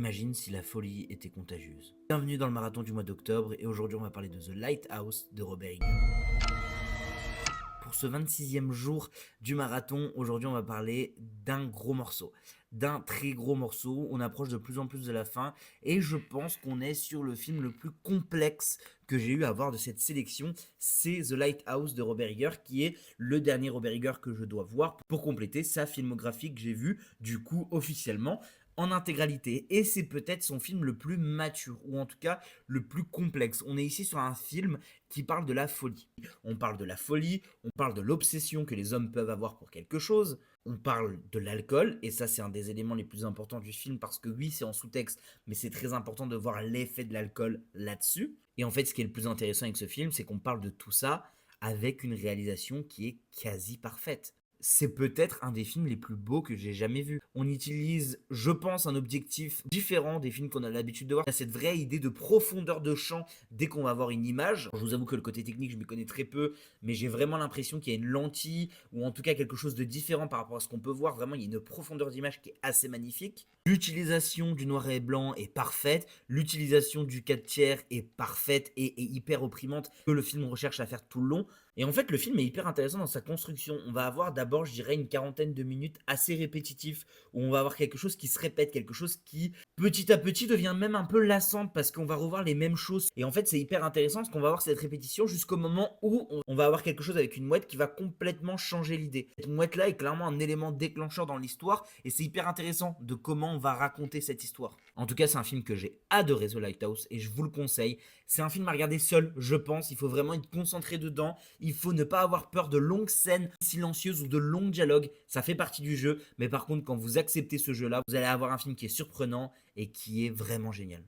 Imagine si la folie était contagieuse. Bienvenue dans le marathon du mois d'octobre et aujourd'hui on va parler de The Lighthouse de Robert Eggers. Pour ce 26e jour du marathon, aujourd'hui on va parler d'un gros morceau, d'un très gros morceau. On approche de plus en plus de la fin et je pense qu'on est sur le film le plus complexe que j'ai eu à voir de cette sélection. C'est The Lighthouse de Robert Eggers qui est le dernier Robert Eggers que je dois voir pour compléter sa filmographie que j'ai vue du coup officiellement en intégralité. Et c'est peut-être son film le plus mature ou en tout cas le plus complexe. On est ici sur un film qui parle de la folie. On parle de la folie, on parle de l'obsession que les hommes peuvent avoir pour quelque chose, on parle de l'alcool, et ça c'est un des éléments les plus importants du film parce que oui c'est en sous-texte, mais c'est très important de voir l'effet de l'alcool là-dessus. Et en fait ce qui est le plus intéressant avec ce film, c'est qu'on parle de tout ça avec une réalisation qui est quasi parfaite. C'est peut-être un des films les plus beaux que j'ai jamais vus. On utilise, je pense, un objectif différent des films qu'on a l'habitude de voir. Il y a cette vraie idée de profondeur de champ dès qu'on va voir une image. Je vous avoue que le côté technique, je m'y connais très peu, mais j'ai vraiment l'impression qu'il y a une lentille, ou en tout cas quelque chose de différent par rapport à ce qu'on peut voir. Vraiment, il y a une profondeur d'image qui est assez magnifique. L'utilisation du noir et blanc est parfaite, l'utilisation du 4 tiers est parfaite et hyper opprimante que le film recherche à faire tout le long. Et en fait, le film est hyper intéressant dans sa construction. On va avoir d'abord, je dirais, une quarantaine de minutes assez répétitifs, où on va avoir quelque chose qui se répète, quelque chose qui, petit à petit, devient même un peu lassante, parce qu'on va revoir les mêmes choses. Et en fait, c'est hyper intéressant, parce qu'on va avoir cette répétition jusqu'au moment où on va avoir quelque chose avec une mouette qui va complètement changer l'idée. Cette mouette-là est clairement un élément déclencheur dans l'histoire, et c'est hyper intéressant de comment on va raconter cette histoire. En tout cas, c'est un film que j'ai adoré, The Lighthouse, et je vous le conseille. C'est un film à regarder seul, je pense. Il faut vraiment être concentré dedans. Il faut ne pas avoir peur de longues scènes silencieuses ou de longs dialogues. Ça fait partie du jeu. Mais par contre, quand vous acceptez ce jeu-là, vous allez avoir un film qui est surprenant et qui est vraiment génial.